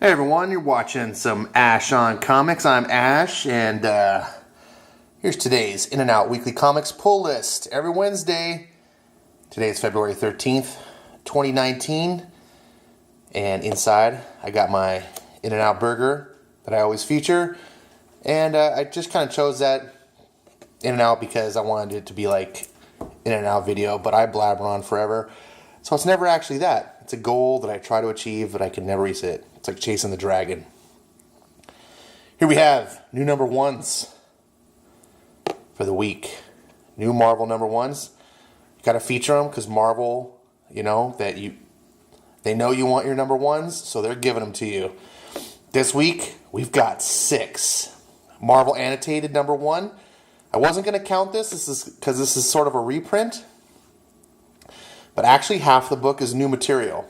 Hey everyone, you're watching some Ash on Comics. I'm Ash, and here's today's In and Out Weekly Comics pull list. Every Wednesday, today is February 13th, 2019, and inside I got my In and Out burger that I always feature, and I just kind of chose that In and Out because I wanted it to be like In and Out video, but I blabber on forever, so it's never actually that. It's a goal that I try to achieve, but I can never reach it. It's like chasing the dragon. Here we have new number ones for the week. New Marvel number ones. You got to feature them because Marvel, they know you want your number ones, so they're giving them to you. This week, we've got 6. Marvel Annotated number 1. I wasn't going to count this. This is sort of a reprint. But actually, half the book is new material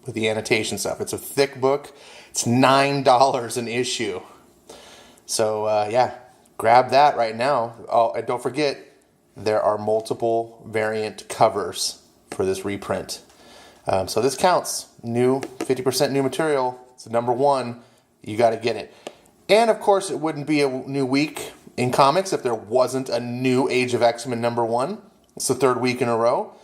with the annotation stuff. It's a thick book. It's $9 an issue. So, yeah, grab that right now. Oh, and don't forget, there are multiple variant covers for this reprint. So this counts. New, 50% new material. It's number 1. You got to get it. And, of course, it wouldn't be a new week in comics if there wasn't a new Age of X-Men number 1. It's the 3rd week in a row.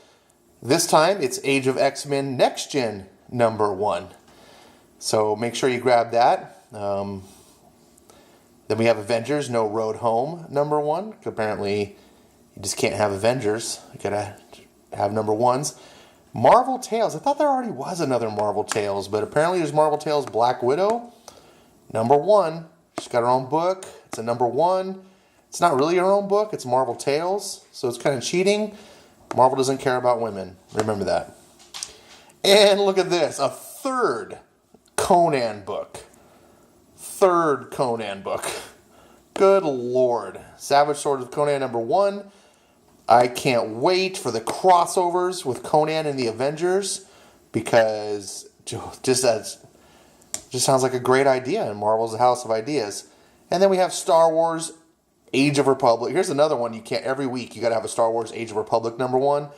This time, it's Age of X-Men Next Gen number 1. So make sure you grab that. Then we have Avengers No Road Home number 1. Apparently, you just can't have Avengers. You gotta have number 1s. Marvel Tales. I thought there already was another Marvel Tales, but apparently there's Marvel Tales Black Widow number 1. She's got her own book. It's a number 1. It's not really her own book. It's Marvel Tales, so it's kind of cheating. Marvel doesn't care about women. Remember that. And look at this. A 3rd Conan book. 3rd Conan book. Good Lord. Savage Sword of Conan number 1. I can't wait for the crossovers with Conan and the Avengers because just sounds like a great idea, and Marvel's a house of ideas. And then we have Star Wars Age of Republic. Here's another one you can't. Every week you got to have a Star Wars Age of Republic number 1.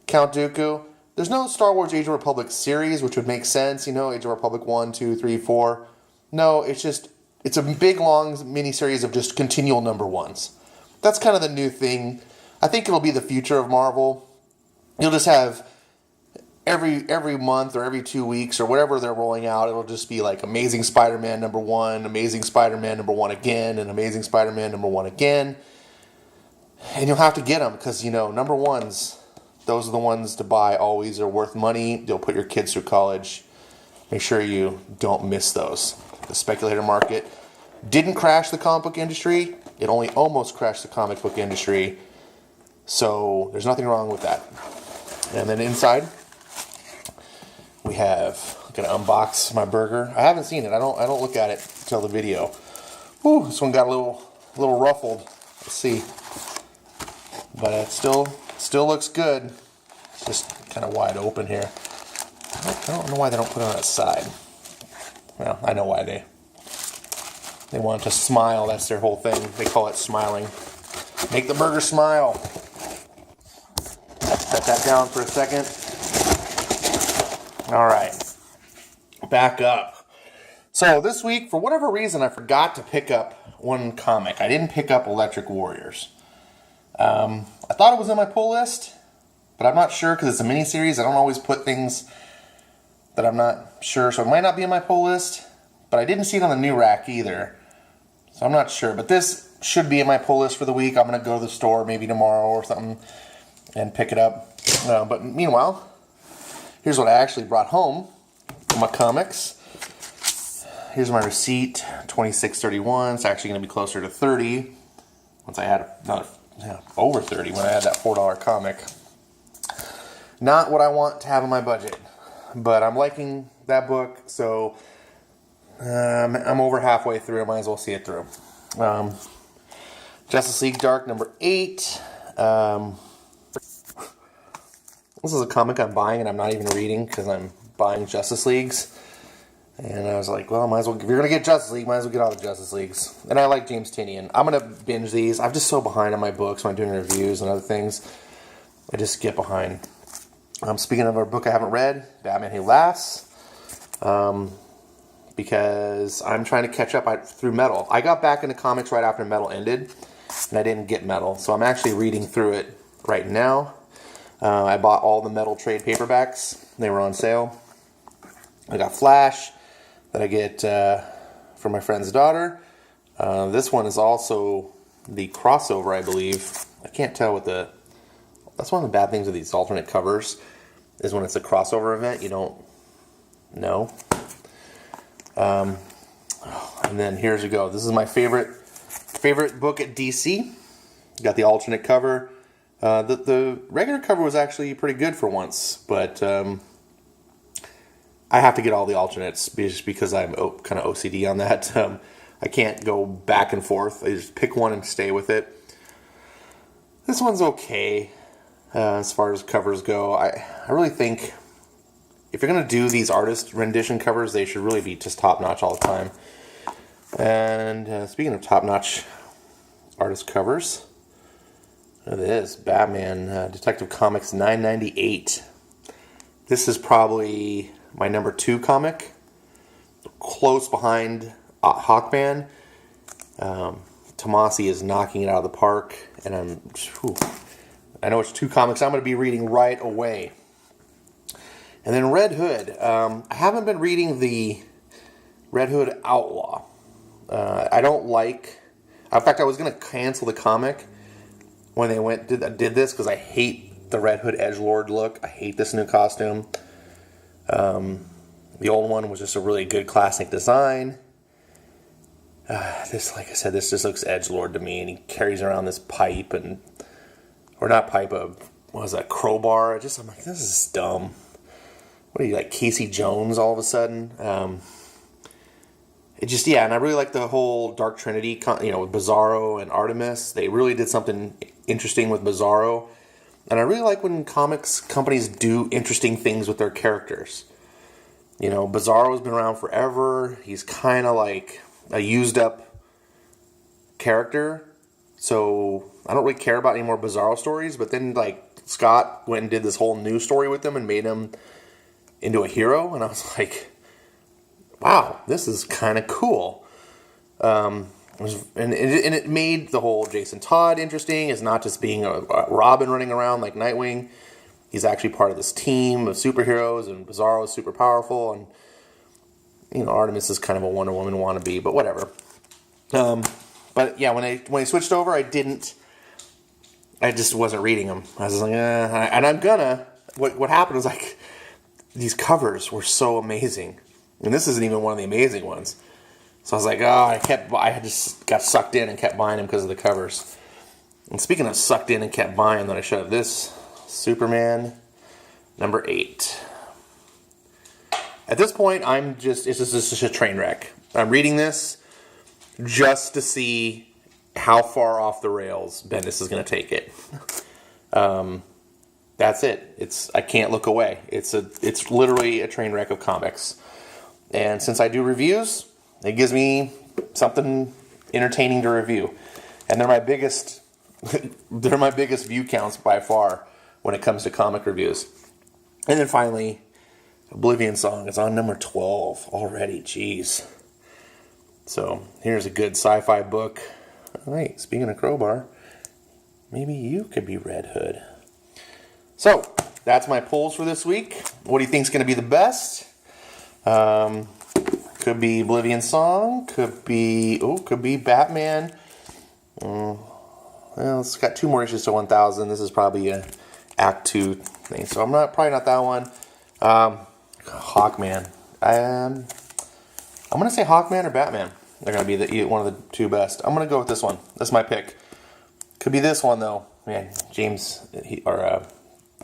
Count Dooku. There's no Star Wars Age of Republic series, which would make sense. Age of Republic 1, 2, 3, 4. No, it's a big, long mini-series of just continual number 1s. That's kind of the new thing. I think it'll be the future of Marvel. You'll just have every month or every 2 weeks or whatever they're rolling out, it'll just be like Amazing Spider-Man number 1, Amazing Spider-Man number 1 again, and Amazing Spider-Man number 1 again. And you'll have to get them because, number 1s, those are the ones to buy always. Are worth money. They'll put your kids through college. Make sure you don't miss those. The speculator market didn't crash the comic book industry. It only almost crashed the comic book industry. So there's nothing wrong with that. And then inside, we have, I'm going to unbox my burger. I haven't seen it. I don't look at it until the video. Ooh, this one got a little ruffled. Let's see. But it still looks good. It's just kind of wide open here. I don't know why they don't put it on its side. Well, I know why they want it to smile. That's their whole thing. They call it smiling. Make the burger smile. Set that down for a second. All right, back up. So this week, for whatever reason, I forgot to pick up one comic. I didn't pick up Electric Warriors. I thought it was on my pull list, but I'm not sure because it's a mini-series. I don't always put things that I'm not sure, so it might not be on my pull list, but I didn't see it on the new rack either, so I'm not sure. But this should be in my pull list for the week. I'm going to go to the store maybe tomorrow or something and pick it up. But meanwhile, here's what I actually brought home for my comics. Here's my receipt, $26.31. It's actually going to be closer to $30 once I add over $30 when I add that $4 comic. Not what I want to have in my budget, but I'm liking that book, so I'm over halfway through. I might as well see it through. Justice League Dark number 8. This is a comic I'm buying and I'm not even reading because I'm buying Justice Leagues. And I was like, well, might as well. If you're going to get Justice League, might as well get all the Justice Leagues. And I like James Tynion. I'm going to binge these. I'm just so behind on my books when I'm doing reviews and other things. I just get behind. Speaking of a book I haven't read, Batman Who Laughs. because I'm trying to catch up through Metal. I got back into comics right after Metal ended, and I didn't get Metal, so I'm actually reading through it right now. I bought all the Metal trade paperbacks. They were on sale. I got Flash that I get from my friend's daughter. This one is also the crossover, I believe. I can't tell what the... That's one of the bad things with these alternate covers, is when it's a crossover event, you don't know. And then here's you go. This is my favorite book at DC. Got the alternate cover. The regular cover was actually pretty good for once, but I have to get all the alternates just because I'm kind of OCD on that. I can't go back and forth. I just pick one and stay with it. This one's okay as far as covers go. I really think if you're going to do these artist rendition covers, they should really be just top-notch all the time. And speaking of top-notch artist covers, look at this, Batman Detective Comics 998. This is probably my number 2 comic, close behind Hawkman. Tomasi is knocking it out of the park, and I know it's 2 comics I'm going to be reading right away. And then Red Hood. I haven't been reading the Red Hood Outlaw. I don't like... In fact, I was going to cancel the comic when they did this, because I hate the Red Hood edgelord look. I hate this new costume. The old one was just a really good classic design. This, like I said, this just looks edgelord to me, and he carries around this pipe, or not pipe, what was that, crowbar? I'm like, this is dumb. What are you, like Casey Jones all of a sudden? And I really like the whole Dark Trinity, with Bizarro and Artemis. They really did something interesting with Bizarro. And I really like when comics companies do interesting things with their characters. Bizarro's been around forever. He's kind of like a used up character. So I don't really care about any more Bizarro stories. But then Scott went and did this whole new story with him and made him into a hero. And I was like, wow, this is kind of cool. And it made the whole Jason Todd interesting. It's not just being a Robin running around like Nightwing. He's actually part of this team of superheroes, and Bizarro is super powerful, and Artemis is kind of a Wonder Woman wannabe, but whatever. But yeah, when I switched over, I just wasn't reading them. I was like, and I'm gonna. What happened was these covers were so amazing, and this isn't even one of the amazing ones. So I was like, I just got sucked in and kept buying them because of the covers. And speaking of sucked in and kept buying, then I showed this Superman number 8. At this point, it's just a train wreck. I'm reading this just to see how far off the rails Bendis is going to take it. That's it. I can't look away. It's literally a train wreck of comics. And since I do reviews, it gives me something entertaining to review. And they're my biggest view counts by far when it comes to comic reviews. And then finally, Oblivion Song is on number 12 already. Jeez. So here's a good sci-fi book. All right, speaking of crowbar, maybe you could be Red Hood. So that's my polls for this week. What do you think is going to be the best? Could be Oblivion Song. Could be Batman. Well, it's got 2 more issues to 1,000. This is probably a Act 2 thing, so I'm probably not that one. Hawkman. I'm gonna say Hawkman or Batman. They're gonna be one of the 2 best. I'm gonna go with this one. That's my pick. Could be this one though. Man,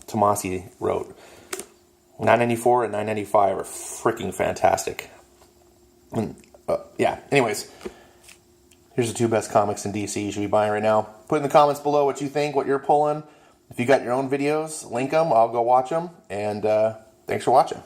Tomasi wrote 994 and 995 are freaking fantastic. And, anyways, here's the 2 best comics in DC you should be buying right now. Put in the comments below what you think, what you're pulling. If you got your own videos, link them. I'll go watch them. And thanks for watching.